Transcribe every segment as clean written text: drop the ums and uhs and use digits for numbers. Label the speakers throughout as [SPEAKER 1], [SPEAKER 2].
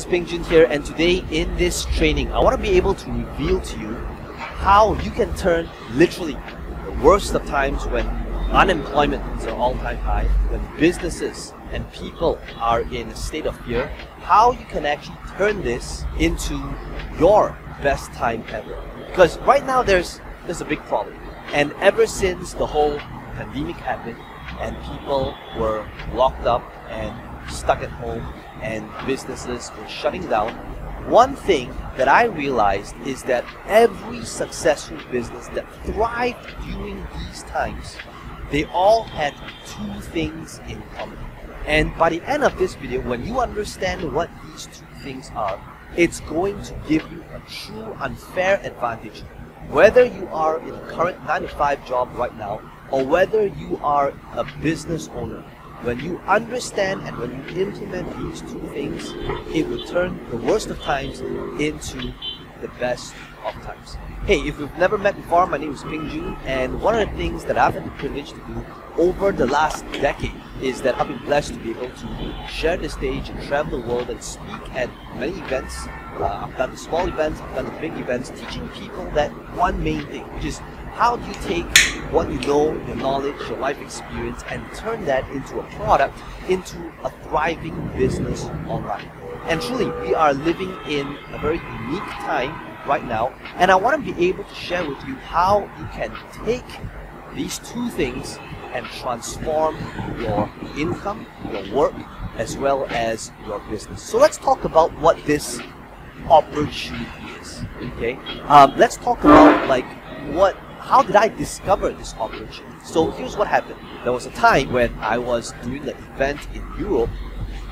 [SPEAKER 1] is Peng Jun here, and today in this training I want to be able to reveal to you how you can turn literally the worst of times when unemployment is at all-time high, when businesses and people are in a state of fear, how you can actually turn this into your best time ever. Because right now there's a big problem, and ever since the whole pandemic happened and people were locked up and stuck at home and businesses were shutting down, one thing that I realized is that every successful business that thrived during these times, they all had two things in common. And by the end of this video, when you understand what these two things are, it's going to give you a true unfair advantage. Whether you are in a current 9-to-5 job right now, or whether you are a business owner, when you understand and when you implement these two things, it will turn the worst of times into the best of times. Hey, if we've never met before, my name is Peng Jun, and one of the things that I've had the privilege to do over the last decade is that I've been blessed to be able to share the stage and travel the world and speak at many events. I've done the small events, I've done the big events, teaching people that one main thing, which is how do you take what you know, your knowledge, your life experience, and turn that into a product, into a thriving business online. And truly, we are living in a very unique time right now, and I want to be able to share with you how you can take these two things and transform your income, your work, as well as your business. So let's talk about what this opportunity is. Okay, let's talk about how did I discover this opportunity? So here's what happened. There was a time when I was doing an event in Europe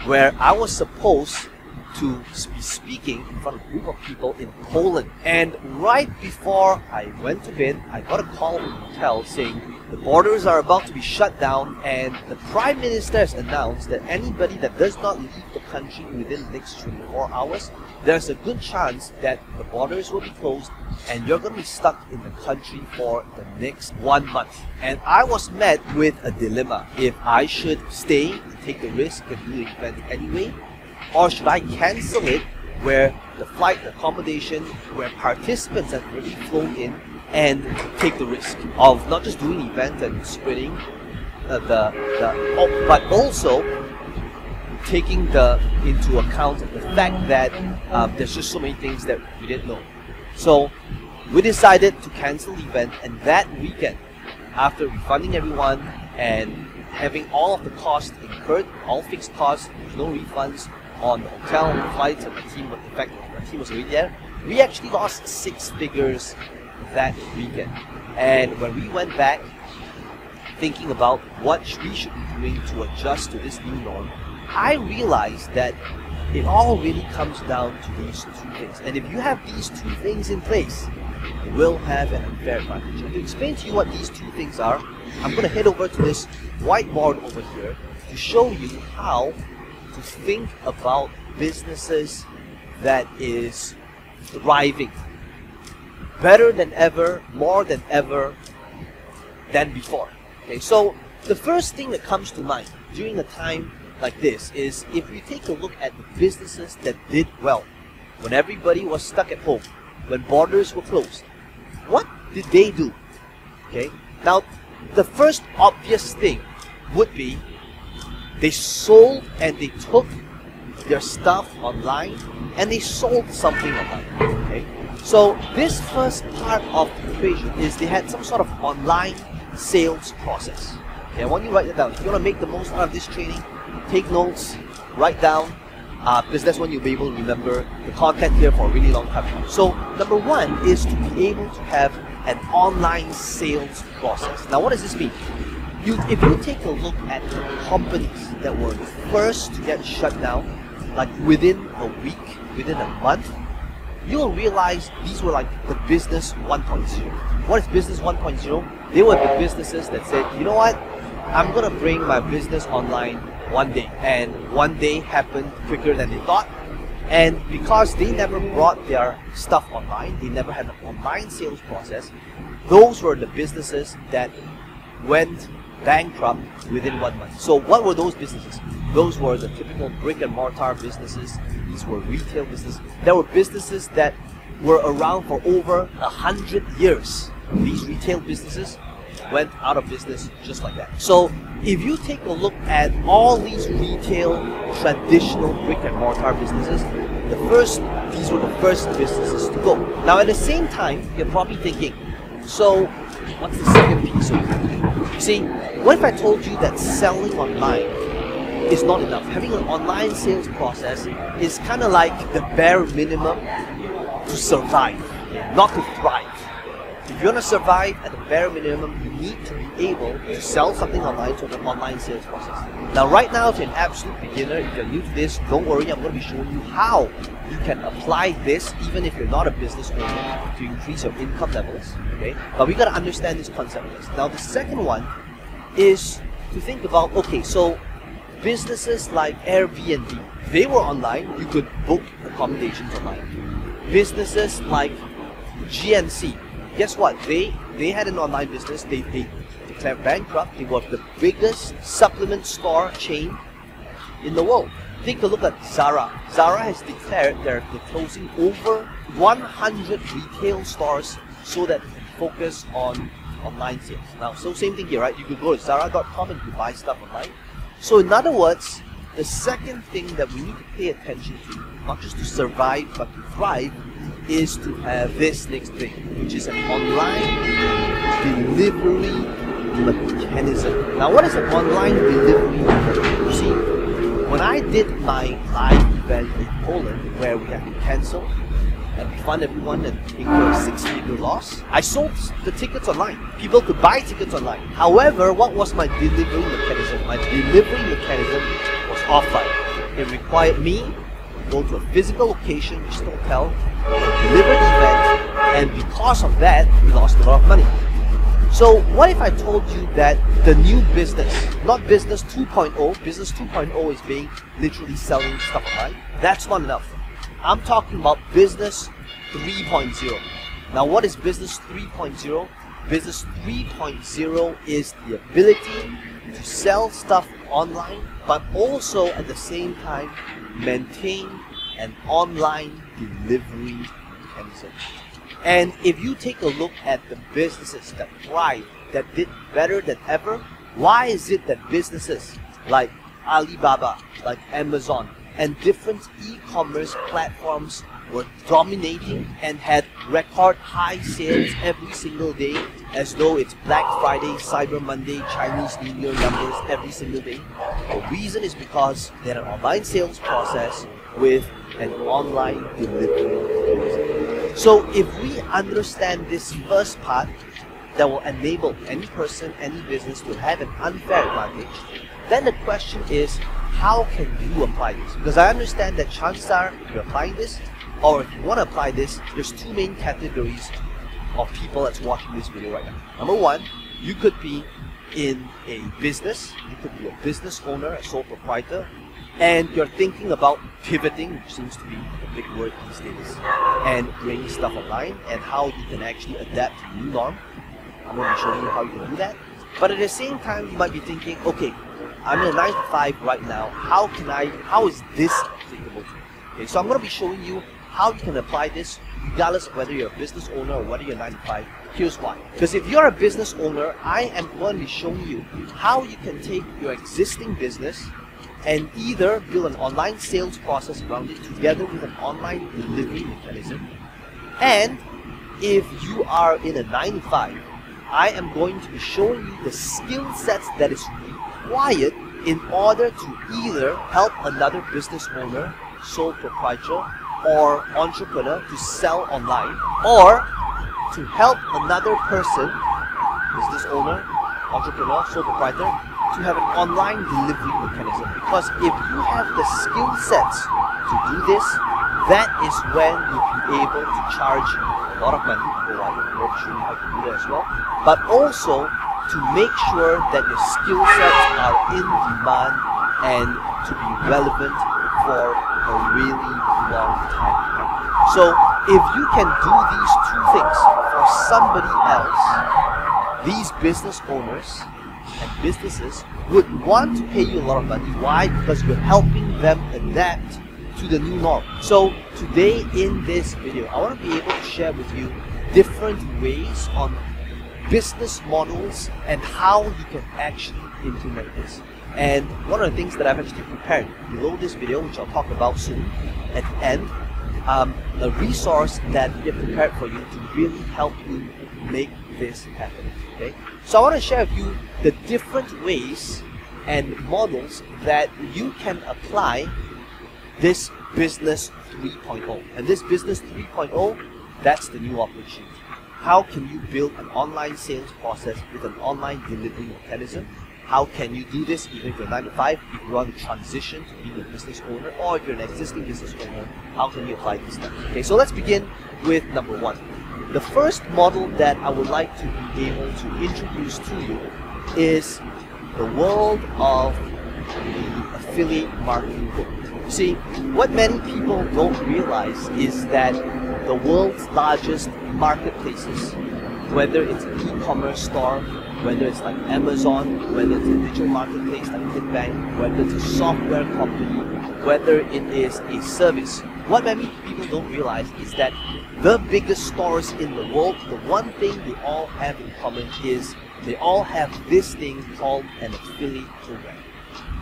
[SPEAKER 1] where I was supposed to be speaking in front of a group of people in Poland. And right before I went to bed, I got a call from the hotel saying the borders are about to be shut down, and the Prime Minister has announced that anybody that does not leave the country within the next 24 hours, there's a good chance that the borders will be closed and you're going to be stuck in the country for the next 1 month. And I was met with a dilemma. If I should stay and take the risk and do the event anyway, or should I cancel it, where the flight, the accommodation, where participants have already flown in, and take the risk of not just doing the event and spreading but also taking into account the fact that there's just so many things that we didn't know. So we decided to cancel the event, and that weekend, after refunding everyone and having all of the costs incurred, all fixed costs, no refunds on the hotel, flights, and the team, in fact, the team was already there, we actually lost 6 figures that weekend. And when we went back thinking about what we should be doing to adjust to this new norm, I realized that it all really comes down to these two things. And if you have these two things in place, you will have an unfair advantage. And to explain to you what these two things are, I'm going to head over to this whiteboard over here to show you how to think about businesses that is thriving better than ever, more than ever than before. Okay, so the first thing that comes to mind during a time like this is if you take a look at the businesses that did well when everybody was stuck at home, when borders were closed. What did they do? Okay, now the first obvious thing would be they sold and they took their stuff online and they sold something online. Okay, so this first part of the equation is they had some sort of online sales process. Okay, I want you to write that down. If you want to make the most out of this training, take notes, write down, because that's when you'll be able to remember the content here for a really long time. So number one is to be able to have an online sales process. Now what does this mean? If you take a look at the companies that were first to get shut down, like within a week, within a month, you'll realize these were like the business 1.0. What is business 1.0? They were the businesses that said, you know what, I'm going to bring my business online one day. And one day happened quicker than they thought. And because they never brought their stuff online, they never had an online sales process, those were the businesses that went bankrupt within 1 month. So what were those businesses? Those were the typical brick and mortar businesses, these were retail businesses. There were businesses that were around for over 100 years. These retail businesses went out of business just like that. So if you take a look at all these retail, traditional brick and mortar businesses, these were the first businesses to go. Now at the same time, you're probably thinking, so what's the second piece of it? You see, what if I told you that selling online is not enough? Having an online sales process is kind of like the bare minimum to survive, not to thrive. If you want to survive at the bare minimum, you need to be able to sell something online to an online sales process. Now right now, if you're an absolute beginner, if you're new to this, don't worry, I'm going to be showing you how you can apply this even if you're not a business owner to increase your income levels, okay? But we got to understand this concept first. Now the second one is to think about, okay, so businesses like Airbnb, they were online, you could book accommodations online. Businesses like GNC, guess what? They had an online business. They declared bankrupt. They were the biggest supplement store chain in the world. Take a look at Zara. Zara has declared they're closing over 100 retail stores so that they can focus on online sales. Now, so same thing here, right? You could go to Zara.com and you buy stuff online. So in other words, the second thing that we need to pay attention to, not just to survive but to thrive, is to have this next thing, which is an online delivery mechanism. Now, what is an online delivery mechanism? You see, when I did my live event in Poland, where we had to cancel and refund everyone and incur a 6-figure loss, I sold the tickets online. People could buy tickets online. However, what was my delivery mechanism? My delivery mechanism was offline. It required me to go to a physical location, which is the hotel, deliver the event, and because of that, we lost a lot of money. So what if I told you that the new business, not business 2.0, business 2.0 is being literally selling stuff online? That's not enough. I'm talking about business 3.0. Now what is business 3.0? Business 3.0 is the ability to sell stuff online, but also at the same time maintain an online delivery mechanism. And if you take a look at the businesses that thrive, that did better than ever, why is it that businesses like Alibaba, like Amazon, and different e-commerce platforms were dominating and had record high sales every single day, as though it's Black Friday, Cyber Monday, Chinese New Year numbers every single day? The reason is because they had an online sales process with an online delivery mechanism. So if we understand this first part, that will enable any person, any business to have an unfair advantage, then the question is, how can you apply this? Because I understand that chances are you're applying this, or if you want to apply this, there's two main categories of people that's watching this video right now. Number one, you could be in a business, you could be a business owner, a sole proprietor, and you're thinking about pivoting, which seems to be a big word these days, and bringing stuff online and how you can actually adapt to the new norm. I'm going to be showing you how you can do that. But at the same time, you might be thinking, okay, I'm in a 9 to 5 right now. How is this applicable to me? Okay, so I'm going to be showing you how you can apply this regardless of whether you're a business owner or whether you're 9 to 5. Here's why. Because if you're a business owner, I am going to be showing you how you can take your existing business and either build an online sales process around it together with an online delivery mechanism. And if you are in a 9 to 5, I am going to be showing you the skill sets that is required in order to either help another business owner, sole proprietor, or entrepreneur to sell online, or to help another person, business owner, entrepreneur, sole proprietor, to have an online delivery mechanism. Because if you have the skill sets to do this, that is when you'll be able to charge a lot of money. I'll show you how to do that as well. But also to make sure that your skill sets are in demand and to be relevant for a really long time. So if you can do these two things for somebody else, these business owners and businesses would want to pay you a lot of money. Why? Because you're helping them adapt to the new norm. So today in this video, I want to be able to share with you different ways on business models and how you can actually implement this. And one of the things that I've actually prepared below this video, which I'll talk about soon at the end, a resource that we have prepared for you to really help you make this happen. Okay, so I want to share with you the different ways and models that you can apply this business 3.0. And this business 3.0, that's the new opportunity. How can you build an online sales process with an online delivery mechanism? How can you do this even if you're 9 to 5, if you want to transition to being a business owner, or if you're an existing business owner, how can you apply this stuff? Okay, so let's begin with number one. The first model that I would like to be able to introduce to you is the world of the affiliate marketing world. You see, what many people don't realize is that the world's largest marketplaces, whether it's an e-commerce store, whether it's like Amazon, whether it's a digital marketplace like KitBank, whether it's a software company, whether it is a service, what many people don't realize is that the biggest stores in the world, the one thing they all have in common is they all have this thing called an affiliate program.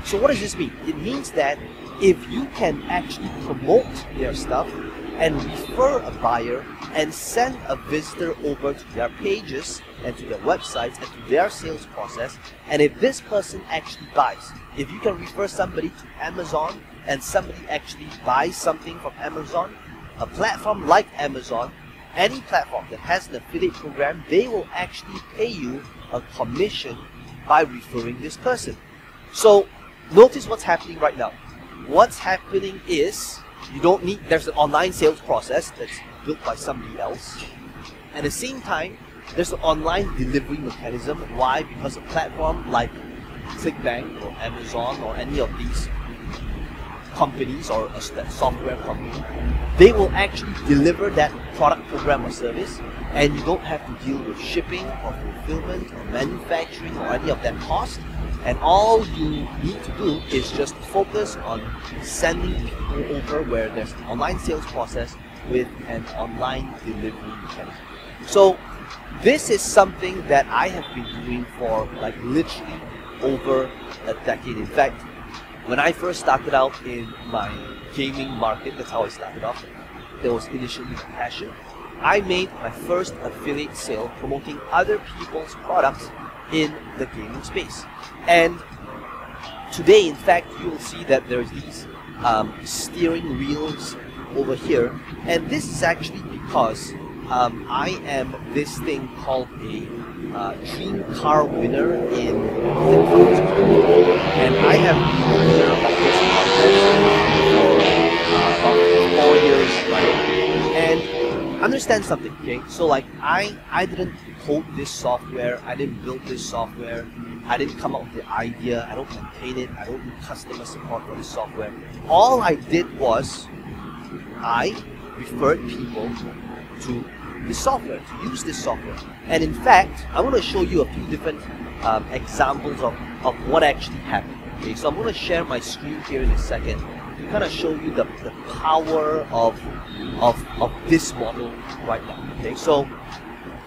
[SPEAKER 1] So what does this mean? It means that if you can actually promote their stuff and refer a buyer and send a visitor over to their pages and to their websites and to their sales process, and if this person actually buys, if you can refer somebody to Amazon and somebody actually buys something from Amazon, a platform like Amazon, any platform that has an affiliate program, they will actually pay you a commission by referring this person. So notice what's happening right now. What's happening is you don't need, there's an online sales process that's built by somebody else. At the same time, there's an online delivery mechanism. Why? Because a platform like KitBank or Amazon or any of these companies or a software company, they will actually deliver that product, program or service, and you don't have to deal with shipping or fulfillment or manufacturing or any of that cost. And all you need to do is just focus on sending people over where there's an online sales process with an online delivery mechanism. So this is something that I have been doing for like literally over a decade. In fact, when I first started out in my gaming market, that's how I started off. That was initially my passion. I made my first affiliate sale promoting other people's products in the gaming space. And today, in fact, you will see that there's these steering wheels over here, and this is actually because I am this thing called a dream car winner in FitFunnels, and I have been a winner of this contest for about 4 years running. And understand something, okay? So like I didn't code this software, I didn't build this software, I didn't come up with the idea, I don't maintain it, I don't do customer support for this software. All I did was I referred people to this software, to use this software. And in fact, I want to show you a few different examples of what actually happened. Okay, so I'm going to share my screen here in a second to kind of show you the power of this model right now. Okay, so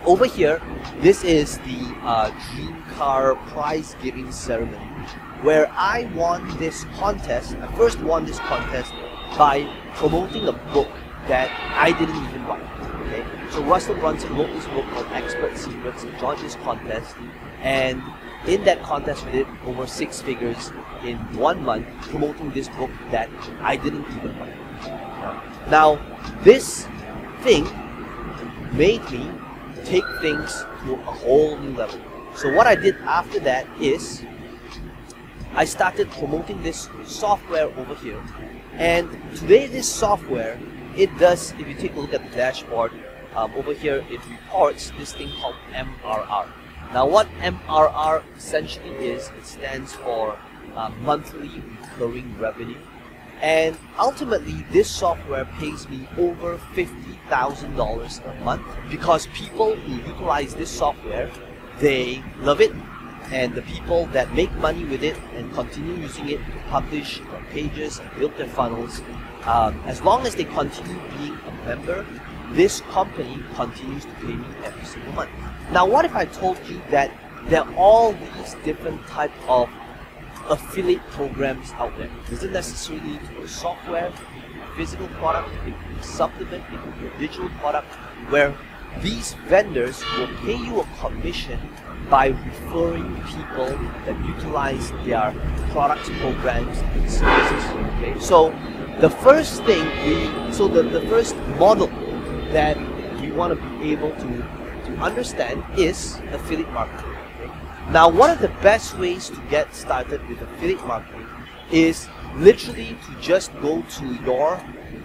[SPEAKER 1] over here, this is the Dream Car prize giving ceremony where I won this contest. I first won this contest by promoting a book that I didn't even write. Okay? So Russell Brunson wrote this book called Expert Secrets and joined this contest, and in that contest we did over 6 figures in 1 month promoting this book that I didn't even write. Now this thing made me take things to a whole new level. So what I did after that is I started promoting this software over here, and today this software, it does, if you take a look at the dashboard over here, it reports this thing called MRR. Now what MRR essentially is, it stands for monthly recurring revenue, and ultimately this software pays me over $50,000 a month because people who utilize this software, they love it, and the people that make money with it and continue using it to publish their pages and build their funnels, as long as they continue being a member, this company continues to pay me every single month. Now, what if I told you that there are all these different type of affiliate programs out there? It doesn't necessarily need to be software, a physical product, it could be a supplement, it could be a digital product, where these vendors will pay you a commission by referring people that utilize their products, programs, and services. Okay, so the first thing the first model that we want to be able to understand is affiliate marketing. Okay? Now, one of the best ways to get started with affiliate marketing is literally to just go to your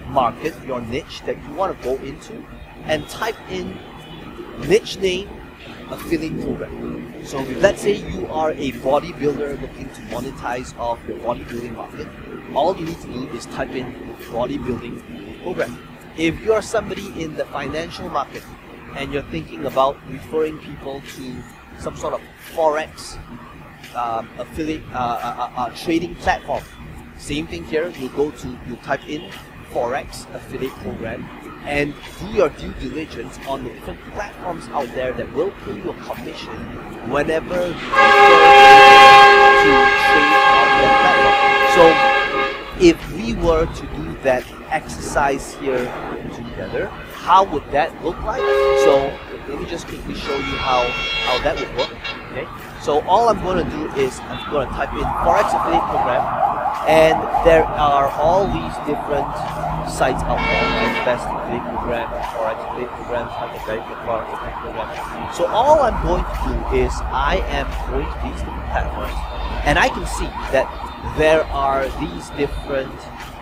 [SPEAKER 1] market, your niche that you want to go into, and type in niche name affiliate program. So if let's say you are a bodybuilder looking to monetize off your bodybuilding market, all you need to do is type in bodybuilding program. If you are somebody in the financial market and you're thinking about referring people to some sort of forex affiliate trading platform, same thing here. You type in forex affiliate program and do your due diligence on the different platforms out there that will pay you a commission whenever you to trade on that platform. So if we were to do that exercise here together, how would that look like? So let me just quickly show you how that would work. Okay. So all I'm going to do is I'm going to type in Forex Affiliate Program, and there are all these different sites out there, like Best Affiliate Program, Forex Affiliate Program, Very Good Forex Affiliate Program. So all I'm going to do is I am going to these different platforms, and I can see that there are these different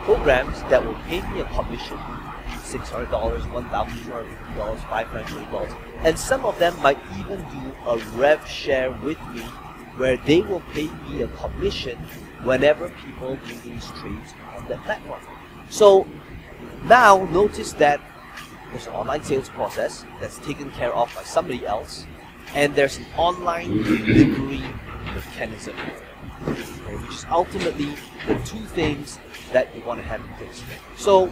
[SPEAKER 1] programs that will pay me a commission, $600, $1,250, $500, and some of them might even do a rev share with me where they will pay me a commission whenever people do these trades on that platform. So now notice that there's an online sales process that's taken care of by somebody else, and there's an online delivery mechanism, okay, which is ultimately the two things that you want to have in place. So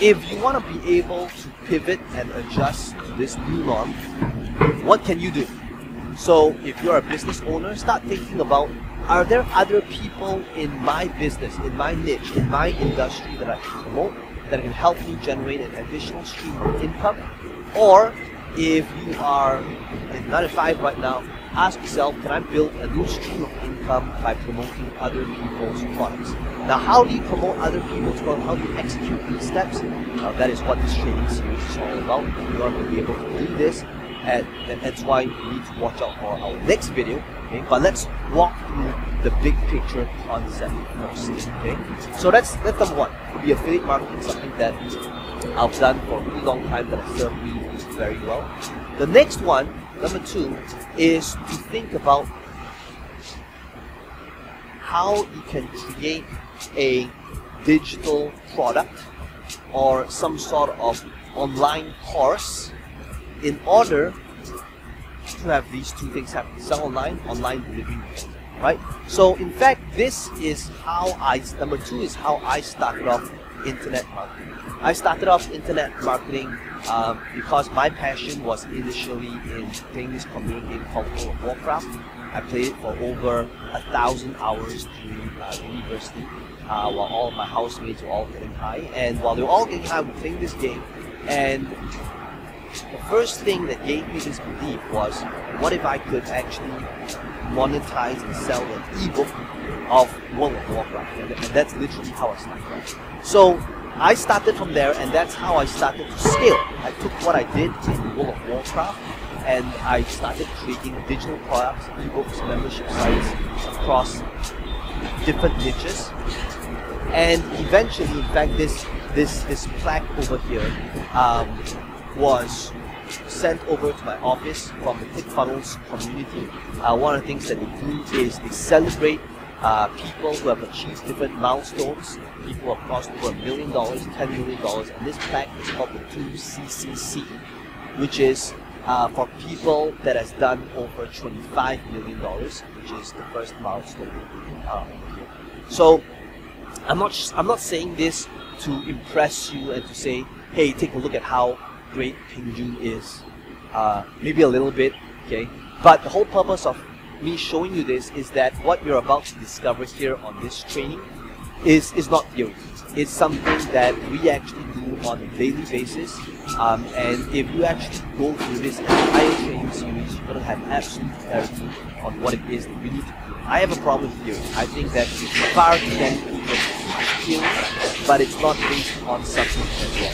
[SPEAKER 1] if you want to be able to pivot and adjust to this new norm, what can you do? So if you're a business owner, start thinking about, are there other people in my business, in my niche, in my industry that I can promote, that can help me generate an additional stream of income? Or if you are in 9 to 5 right now, ask yourself, can I build a new stream of income by promoting other people's products? Now, how do you promote other people's products? How do you execute these steps? That is what this training series is all about. You want to be able to do this, and that's why you need to watch out for our next video. Okay, but let's walk through the big picture concept first. Okay, so that's number one. To be affiliate marketing, something that I've done for a really long time that has served me very well. The next one, number two, is to think about how you can create a digital product or some sort of online course in order to have these two things happen: sell online, online delivery, right? So in fact, this is how number two is how I started off internet marketing. I started off internet marketing because my passion was initially in playing this computer game called World of Warcraft. I played it for over 1,000 hours during university, while all of my housemates were all getting high. And while they were all getting high, we were playing this game. And the first thing that gave me this belief was, what if I could actually monetize and sell an ebook of World of Warcraft? And that's literally how I started. So I started from there, and that's how I started to scale. I took what I did in World of Warcraft, and I started creating digital products, ebooks, membership sites across different niches. And eventually, in fact, this plaque over here was sent over to my office from the ClickFunnels community. One of the things that they do is they celebrate people who have achieved different milestones, people who have crossed over $1 million, $10 million, and this plaque is called the 2CCC, which is for people that has done over $25 million, which is the first milestone. So I'm not saying this to impress you and to say, hey, take a look at how great Ping Jun is. Maybe a little bit, okay? But the whole purpose of me showing you this is that what you're about to discover here on this training is not theory. It's something that we actually do on a daily basis. And if you actually go through this entire training series, you're going to have absolute clarity on what it is that you need to do. I have a problem with theory. I think that far too many people teach theory, but it's not based on something as well.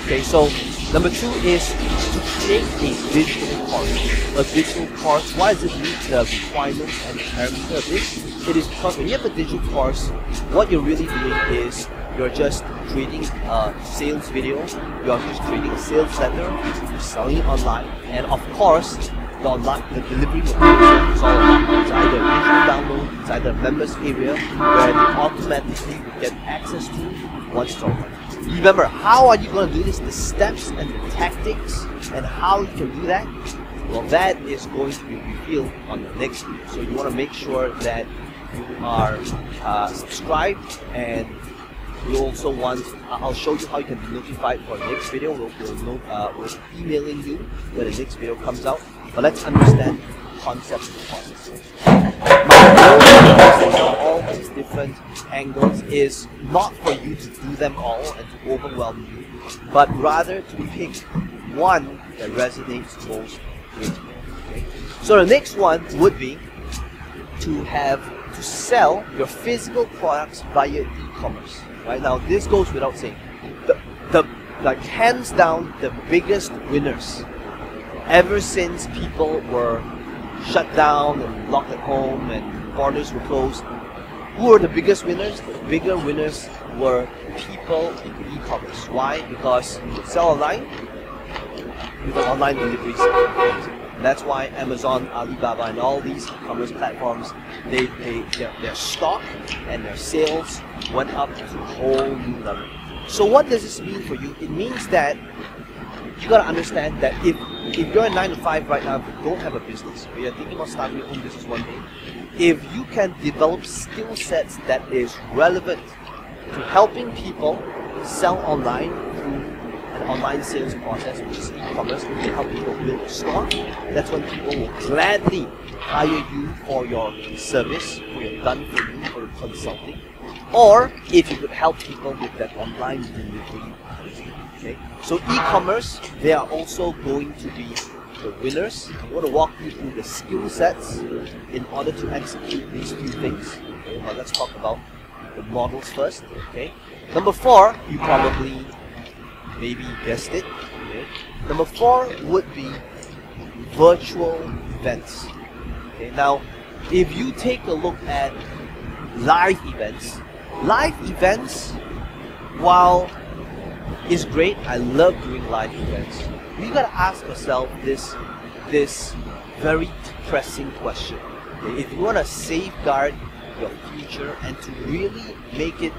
[SPEAKER 1] Okay, so number 2 is to create a digital course. A digital course, why does it meet the requirements and parameters of this? It is because when you have a digital course, what you're really doing is you're just creating a sales video, you're just creating a sales letter, you're selling it online, and of course, the delivery mechanism is all about. It's either a digital download, it's either a members area where they automatically will get access to once it's online. Remember, how are you going to do this? The steps and the tactics and how you can do that? Well, that is going to be revealed on the next video. So you want to make sure that you are subscribed, and you also want, I'll show you how you can be notified for the next video. We'll be emailing you when the next video comes out. But let's understand the concept of the process. My goal of all these different angles is not for you to do them all and to overwhelm you, but rather to pick one that resonates most with you. Okay? So the next one would be to sell your physical products via e-commerce. Right now, this goes without saying. Like hands down, the biggest winners ever since people were shut down and locked at home and borders were closed. Who were the biggest winners? The bigger winners were people in e-commerce. Why? Because you could sell online with an online delivery system. And that's why Amazon, Alibaba, and all these e-commerce platforms, their stock and their sales went up to a whole new level. So what does this mean for you? It means that you gotta understand that if you're a 9 to 5 right now, but don't have a business, or you're thinking about starting your own business one day, if you can develop skill sets that is relevant to helping people sell online through an online sales process, which is e-commerce, you can help people build a store, that's when people will gladly hire you for your service, for your done for you, for consulting, or if you could help people with that online delivery. Okay? So e-commerce, they are also going to be the winners. I want to walk you through the skill sets in order to execute these few things. Okay? Well, let's talk about the models first. Okay? Number 4, you probably maybe guessed it. Okay? Number 4 would be virtual events. Okay? Now, if you take a look at live events, while it's great, I love doing live events, you gotta ask yourself this very depressing question. Okay? If you wanna safeguard your future and to really make it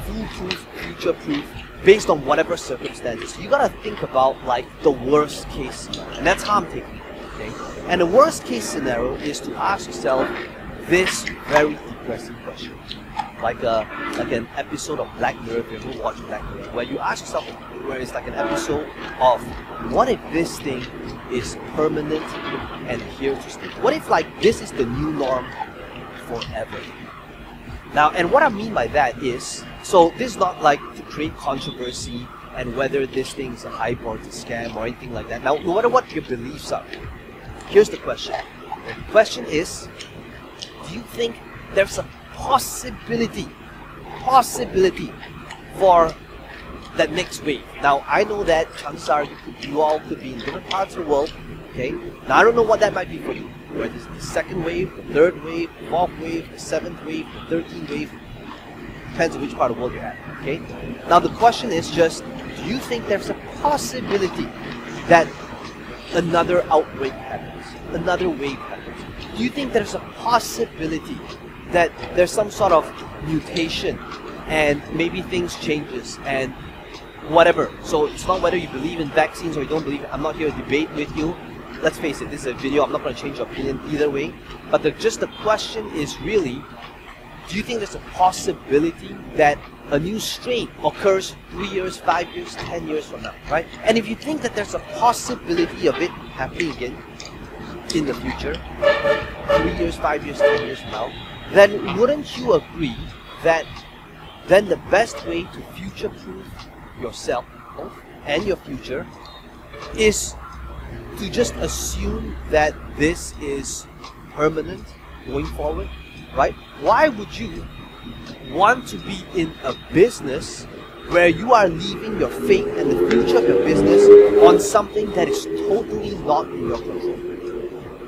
[SPEAKER 1] foolproof, future-proof, based on whatever circumstances, you gotta think about like the worst case scenario, and that's how I'm taking it. Okay? And the worst case scenario is to ask yourself this very depressing question, like an episode of Black Mirror, if you ever watch Black Mirror, where you ask yourself, where it's like an episode of, what if this thing is permanent and here to stay? What if like this is the new norm forever? Now, and what I mean by that is, so this is not like to create controversy and whether this thing is a hype or it's a scam or anything like that. Now, no matter what your beliefs are, here's the question. The question is, do you think there's a possibility for that next wave? Now, I know that chances are you all could be in different parts of the world, okay? Now, I don't know what that might be for you, whether it's the second wave, the third wave, the fourth wave, the seventh wave, the 13th wave, depends on which part of the world you're at, okay? Now, the question is just, do you think there's a possibility that another outbreak happens, another wave happens? Do you think there's a possibility that there's some sort of mutation and maybe things changes and whatever. So it's not whether you believe in vaccines or you don't believe. I'm not here to debate with you. Let's face it, this is a video. I'm not going to change your opinion either way. But just the question is really, do you think there's a possibility that a new strain occurs 3 years, 5 years, 10 years from now, right? And if you think that there's a possibility of it happening again in the future, 3 years, 5 years, 10 years from now, then wouldn't you agree that then the best way to future-proof yourself and your future is to just assume that this is permanent going forward, right? Why would you want to be in a business where you are leaving your fate and the future of your business on something that is totally not in your control?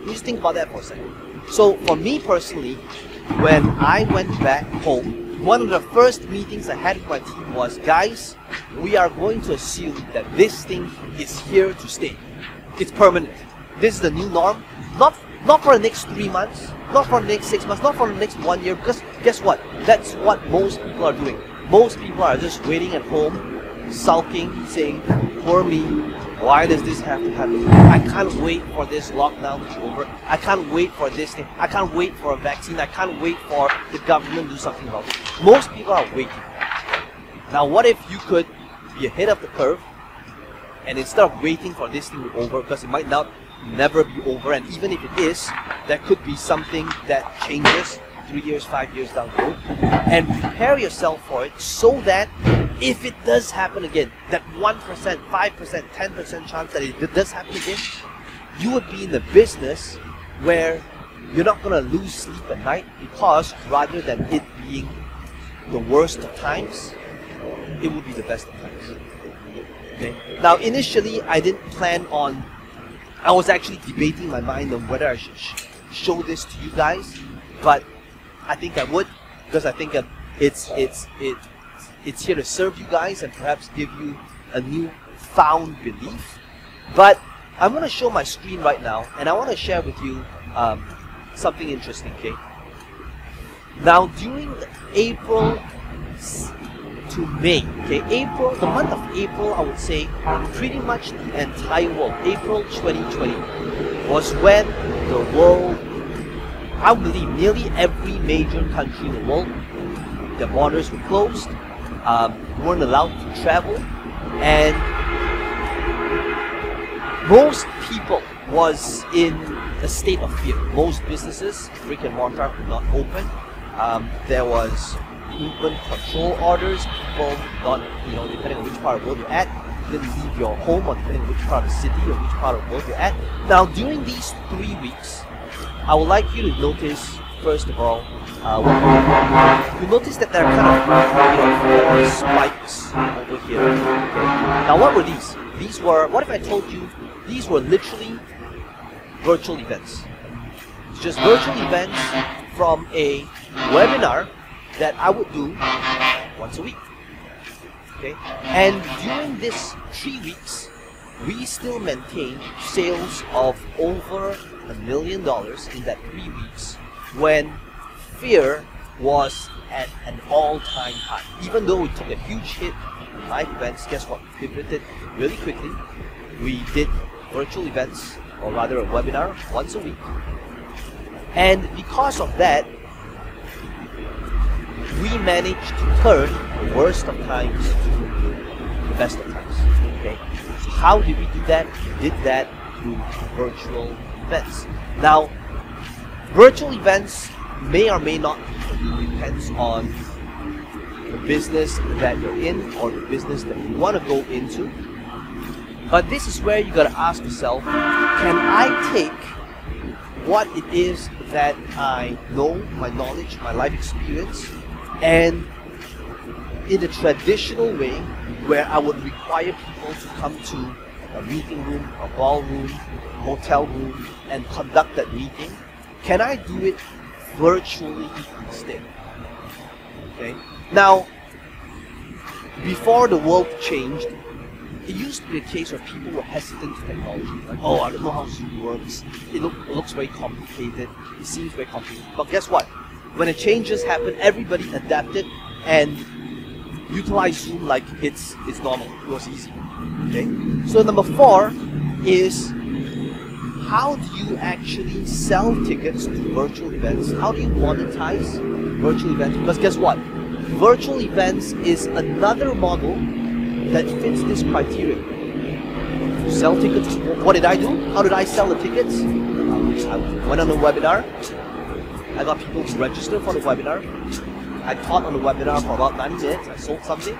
[SPEAKER 1] Just think about that for a second. So for me personally, when I went back home, one of the first meetings I had with my team was, guys, we are going to assume that this thing is here to stay. It's permanent. This is the new norm. Not for the next 3 months, not for the next 6 months, not for the next 1 year, because guess what? That's what most people are doing. Most people are just waiting at home, sulking, saying, poor me, why does this have to happen? I can't wait for this lockdown to be over. I can't wait for this thing. I can't wait for a vaccine. I can't wait for the government to do something about it. Most people are waiting. Now what if you could be ahead of the curve, and instead of waiting for this thing to be over, because it might never be over, and even if it is, there could be something that changes 3 years, 5 years down the road, and prepare yourself for it so that if it does happen again, that 1%, 5%, 10% chance that it does happen again, you would be in the business where you're not going to lose sleep at night, because rather than it being the worst of times, it would be the best of times. Okay. Now initially I didn't plan on, I was actually debating in my mind on whether I should show this to you guys, but I think I would, because I think it's here to serve you guys and perhaps give you a new found belief. But I'm going to show my screen right now, and I want to share with you something interesting. Okay. Now during April to May, okay, April, the month of April, I would say pretty much the entire world, April 2020 was when the world, I believe nearly every major country in the world, their borders were closed, weren't allowed to travel, and most people was in a state of fear. Most businesses, brick and mortar, could not open. There was movement control orders. People not, depending on which part of the world you're at, you didn't leave your home, or depending on which part of the city or which part of the world you're at. Now, during these 3 weeks, I would like you to notice, first of all, you notice that there are kind of 4 spikes over here. Okay. Now, what were these? These were, what if I told you, these were literally virtual events. It's just virtual events from a webinar that I would do once a week. Okay, and during this 3 weeks, we still maintained sales of over $1 million in that 3 weeks, when fear was at an all-time high. Even though we took a huge hit in live events, guess what? We pivoted really quickly. We did virtual events, or rather a webinar, once a week. And because of that, we managed to turn the worst of times to the best of times. Okay, so how did we do that? We did that through virtual events. Now, virtual events may or may not be for you. It depends on the business that you're in or the business that you want to go into. But this is where you got to ask yourself, can I take what it is that I know, my knowledge, my life experience, and in a traditional way where I would require people to come to a meeting room, a ballroom, hotel room, and conduct that meeting, can I do it virtually instead? Okay. Now, before the world changed, it used to be a case where people were hesitant to technology. Like, oh, I don't know how Zoom works. It looks very complicated. It seems very complicated. But guess what? When the changes happened, everybody adapted, and utilize Zoom like it's normal. It was easy. Okay. So number 4 is, how do you actually sell tickets to virtual events? How do you monetize virtual events? Because guess what? Virtual events is another model that fits this criteria. You sell tickets. What did I do? How did I sell the tickets? I went on a webinar. I got people to register for the webinar. I taught on the webinar for about 90 minutes. I sold something.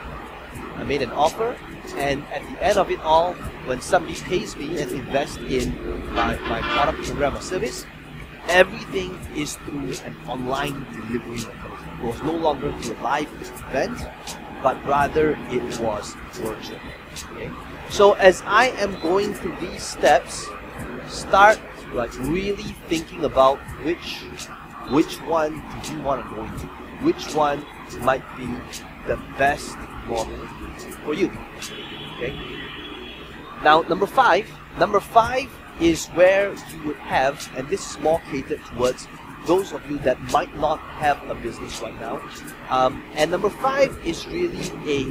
[SPEAKER 1] I made an offer. And at the end of it all, when somebody pays me and invests in my product, program, or service, everything is through an online delivery mechanism. It was no longer through a live event, but rather it was virtual. Okay? So as I am going through these steps, start like really thinking about which one do you want to go into, which one might be the best model for you. Okay. Now number 5 is where you would have, and this is more catered towards those of you that might not have a business right now. And number 5 is really a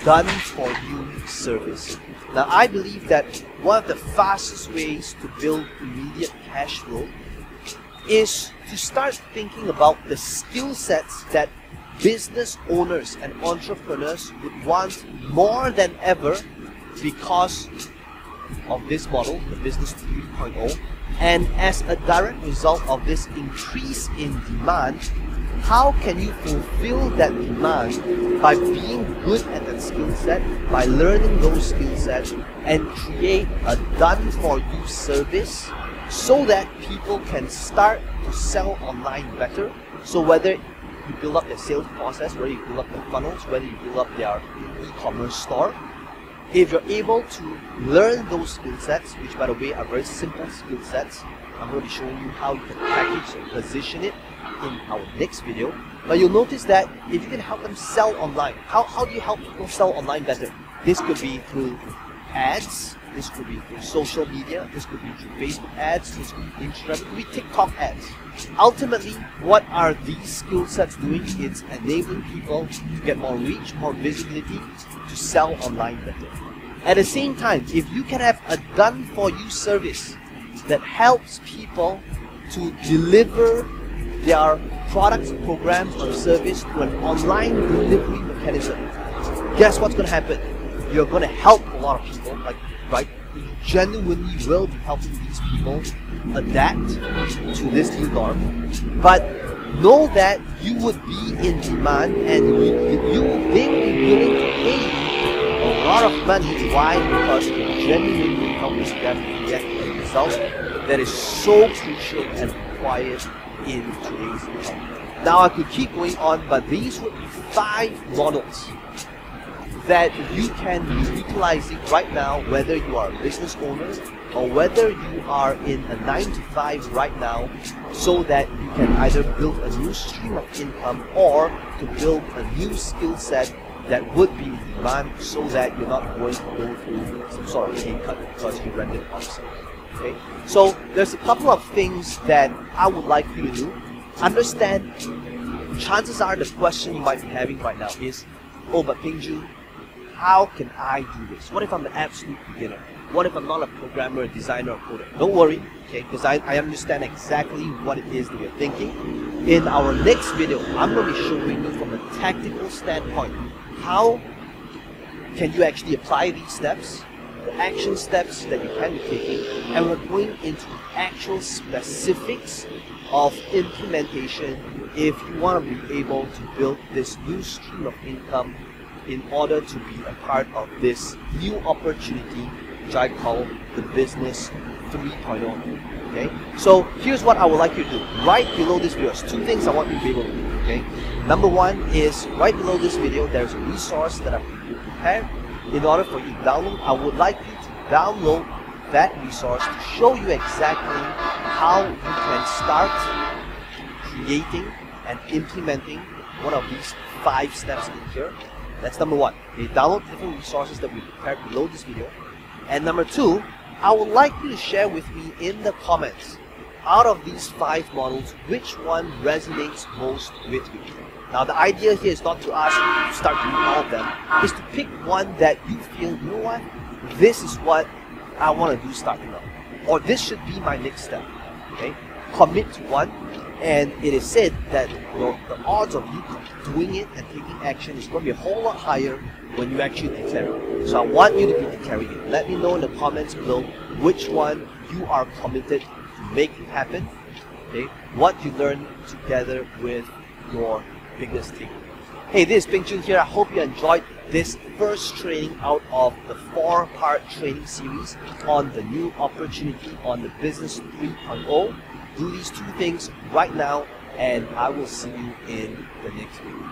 [SPEAKER 1] done-for-you service. Now I believe that one of the fastest ways to build immediate cash flow is to start thinking about the skill sets that business owners and entrepreneurs would want more than ever because of this model, the Business 3.0. And as a direct result of this increase in demand, how can you fulfill that demand by being good at that skill set, by learning those skill sets, and create a done-for-you service so that people can start to sell online better? So whether you build up their sales process, whether you build up their funnels, whether you build up their e-commerce store, if you're able to learn those skill sets, which by the way are very simple skill sets, I'm going to be showing you how you can package and position it in our next video. But you'll notice that if you can help them sell online, how do you help people sell online better? This could be through ads, this could be through social media, this could be through Facebook ads, this could be Instagram, it could be TikTok ads. Ultimately, what are these skill sets doing? It's enabling people to get more reach, more visibility, to sell online better. At the same time, if you can have a done-for-you service that helps people to deliver their products, programs, or service to an online delivery mechanism, guess what's going to happen? You're going to help a lot of people, right? You genuinely will be helping these people adapt to this new norm. But know that you would be in demand, and they will be willing to pay you a lot of money. Why? Because you're genuinely helping them get a result that is so crucial and required in today's economy. Now I could keep going on, but these would be 5 models that you can be utilizing right now, whether you are a business owner or whether you are in a 9-to-5 right now, so that you can either build a new stream of income or to build a new skill set that would be in demand, so that you're not going to go through some sort of pay cut because you rented house. Okay? So there's a couple of things that I would like you to do. Understand, chances are the question you might be having right now is, oh, but Peng Joon, how can I do this? What if I'm an absolute beginner? What if I'm not a programmer, a designer, or coder? Don't worry, okay, because I understand exactly what it is that you're thinking. In our next video, I'm going to be showing you from a tactical standpoint, how can you actually apply these steps, the action steps that you can be taking, and we're going into actual specifics of implementation if you want to be able to build this new stream of income in order to be a part of this new opportunity, which I call the Business 3.0. Okay? So here's what I would like you to do. Right below this video, there's 2 things I want you to be able to do. Okay? Number 1 is, right below this video, there's a resource that I've prepared. In order for you to download, I would like you to download that resource to show you exactly how you can start creating and implementing one of these 5 steps in here. That's number 1. Okay, download different resources that we prepared below this video. And number 2, I would like you to share with me in the comments, out of these 5 models, which one resonates most with you. Now the idea here is not to ask you to start doing all of them, is to pick one that you feel, you know what, this is what I want to do starting out, or this should be my next step. Okay, commit to one, and it is said that the odds of you doing it and taking action is going to be a whole lot higher when you actually declare it. So I want you to be declaring it. Let me know in the comments below which one you are committed to making happen. Okay, what you learn together with your biggest takeaway. Hey, this is Peng Joon here. I hope you enjoyed this first training out of the 4-part training series on the new opportunity on the Business 3.0. Do these 2 things right now, and I will see you in the next video.